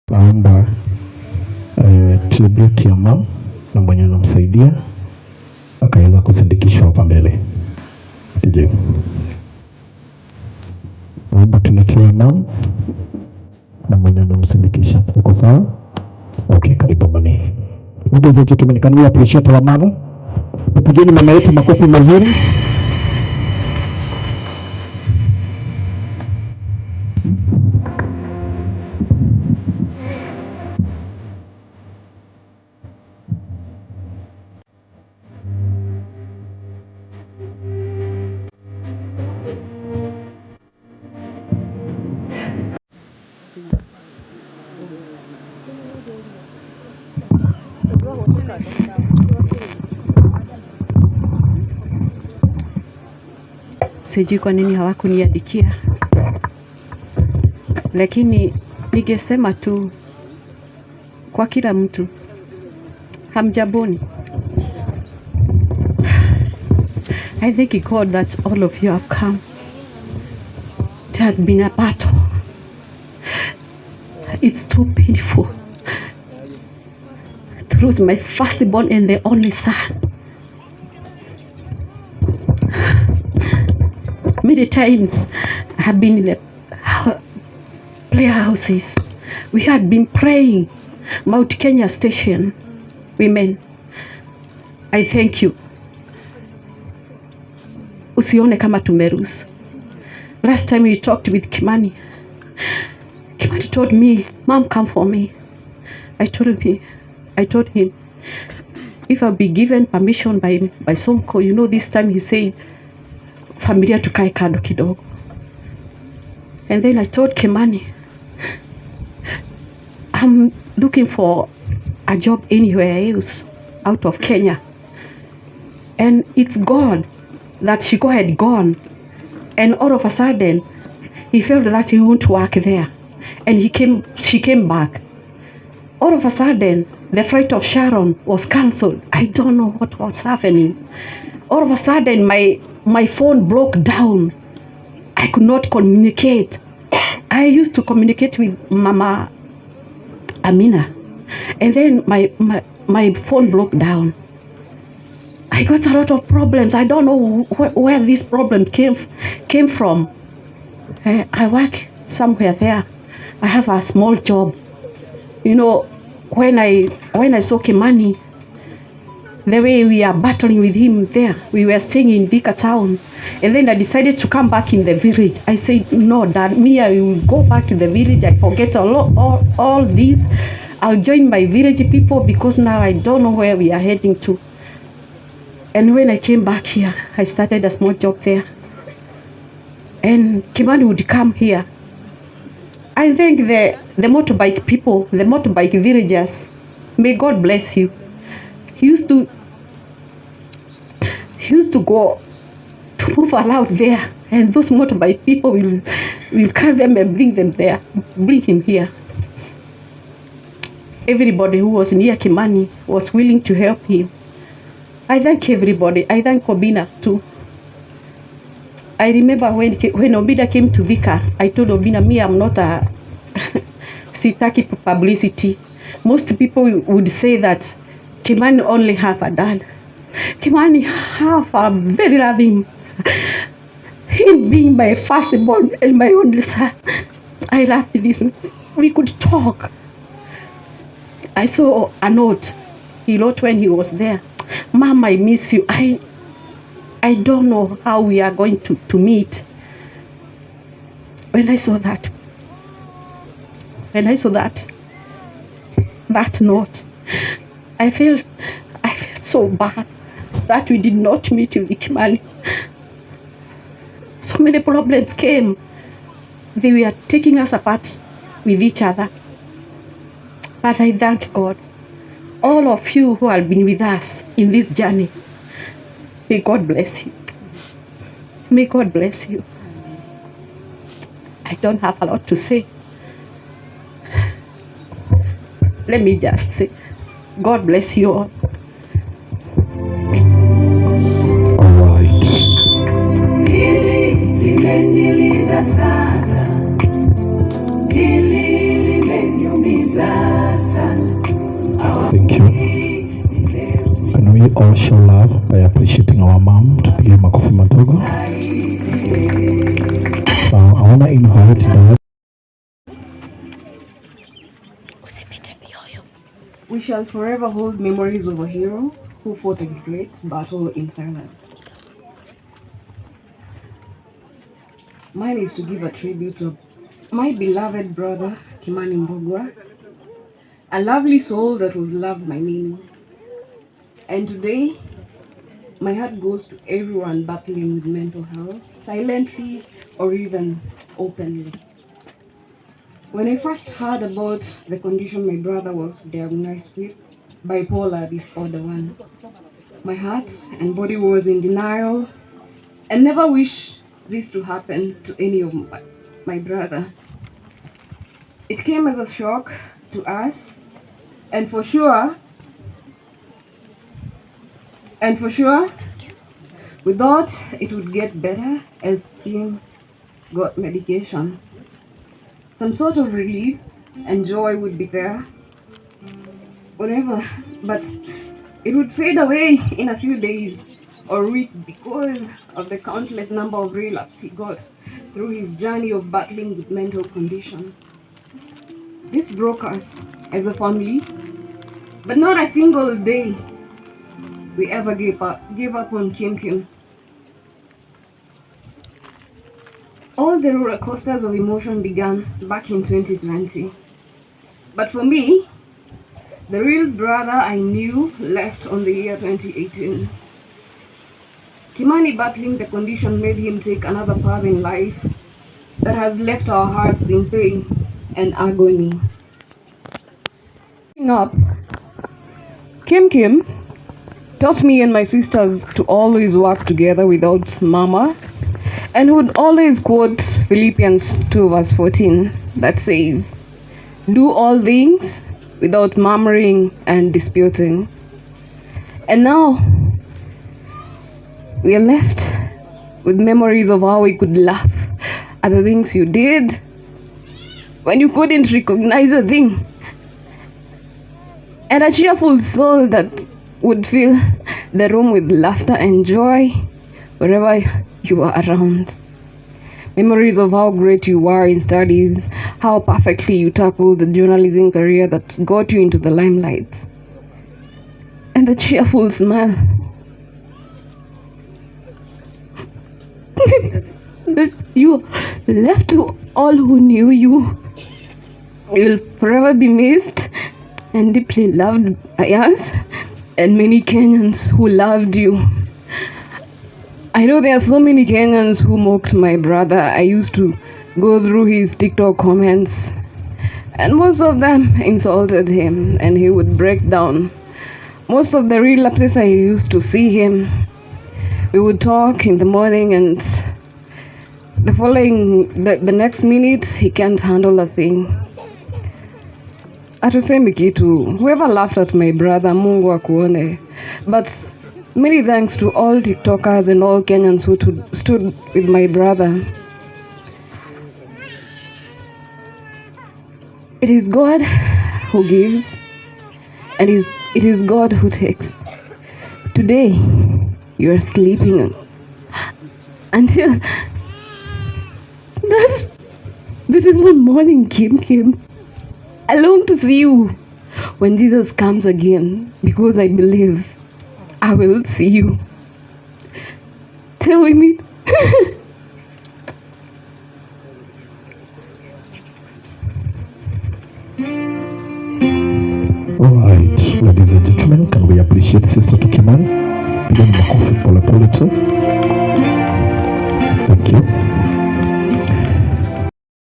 naomba tribute ya mama na mwenye anamsaidia akaweza kusindikishwa hapa mbele. Tije. Naomba tuletea mama na mwenye anamsindikisha. Uko sawa? Okay, karibu Mami. Ndugu zetu tumenikania appreciate wa mama. Tupigeni mama yetu makofi mazuri. Sijui kwa nini hawakuniandikia, lakini ningesema tu kwa kila mtu, hamjaboni. I thank God that all of you have come. It has been a battle. It's too painful to lose my firstborn and the only son. Many times I have been in the prayer houses. We had been praying. Mount Kenya Station women, I thank you. Usione kama tumeruhusu. Last time we talked with Kimani, Kimani told me, Mom, come for me. I told him, if I'll be given permission by Sonko, you know, this time he said, familia tukae kando kidogo. And then I told Kimani, I'm looking for a job anywhere else out of Kenya. And it's God that she had gone. And all of a sudden, he felt that he won't work there. And she came back. All of a sudden, the flight of Sharon was cancelled. I don't know what was happening. All of a sudden, my phone broke down. I could not communicate. I used to communicate with Mama Amina. And then my phone broke down. I got a lot of problems. I don't know where this problem came from. I work somewhere there. I have a small job. You know, when I saw Kimani, the way we are battling with him there, we were staying in Vika town, and then I decided to come back in the village. I said, no, Dad, me, I will go back to the village. I forget all this. I'll join my village people because now I don't know where we are heading to. And when I came back here, I started a small job there. And Kimani would come here. I think the motorbike people, the motorbike villagers, may God bless you. He used to go to move around there, and those motorbike people will carry them and bring them there, bring him here. Everybody who was near Kimani was willing to help him. I thank everybody. I thank Obina too. I remember when Obina came to Vika, I told Obina, me, I'm not a sitaki publicity. Most people would say that Kimani only have a dad. Kimani have a very loving, him being my firstborn and my only son. I loved this. We could talk. I saw a note he wrote when he was there. Mom, I miss you. I don't know how we are going to meet. When I saw that note, I felt so bad that we did not meet with Kimani. So many problems came. They were taking us apart with each other. But I thank God. All of you who have been with us in this journey, may God bless you. May God bless you. I don't have a lot to say. Let me just say, God bless you all. All right. Thank you. Can we all show love by appreciating our mom? Tupige makofi madogo. I want to invite the We shall forever hold memories of a hero who fought a great battle in silence. Mine is to give a tribute to my beloved brother, Kimani Mbugua, a lovely soul that was loved by many. And today, my heart goes to everyone battling with mental health, silently or even openly. When I first heard about the condition my brother was diagnosed with, bipolar disorder 1, my heart and body was in denial and never wished this to happen to any of my brother. It came as a shock to us, and for sure, we thought it would get better as Kim got medication. Some sort of relief and joy would be there, whatever, but it would fade away in a few days or weeks because of the countless number of relapses he got through his journey of battling with mental condition. This broke us as a family, but not a single day we ever gave up on Kim. All the roller coasters of emotion began back in 2020. But for me, the real brother I knew left on the year 2018. Kimani battling the condition made him take another path in life that has left our hearts in pain and agony. Growing up, Kim taught me and my sisters to always work together without mama, and would always quote Philippians 2 verse 14 that says, "Do all things without murmuring and disputing." And now we are left with memories of how we could laugh at the things you did when you couldn't recognize a thing, and a cheerful soul that would fill the room with laughter and joy wherever you are around. Memories of how great you were in studies, how perfectly you tackled the journalism career that got you into the limelight, and the cheerful smile that you left to all who knew you. You'll forever be missed and deeply loved by us and many Kenyans who loved you. I know there are so many Kenyans who mocked my brother. I used to go through his TikTok comments, and most of them insulted him, and he would break down. Most of the relapses I used to see him, we would talk in the morning, and the next minute he can't handle a thing. Hatusemi kitu. Whoever laughed at my brother, Mungu akuone. But many thanks to all TikTokers and all Kenyans who stood with my brother. It is God who gives, and it is God who takes. Today, you are sleeping until that beautiful morning, Kim. I long to see you when Jesus comes again, because I believe I will see you. Till we meet. All right, ladies and gentlemen, can we appreciate Sister Kimani?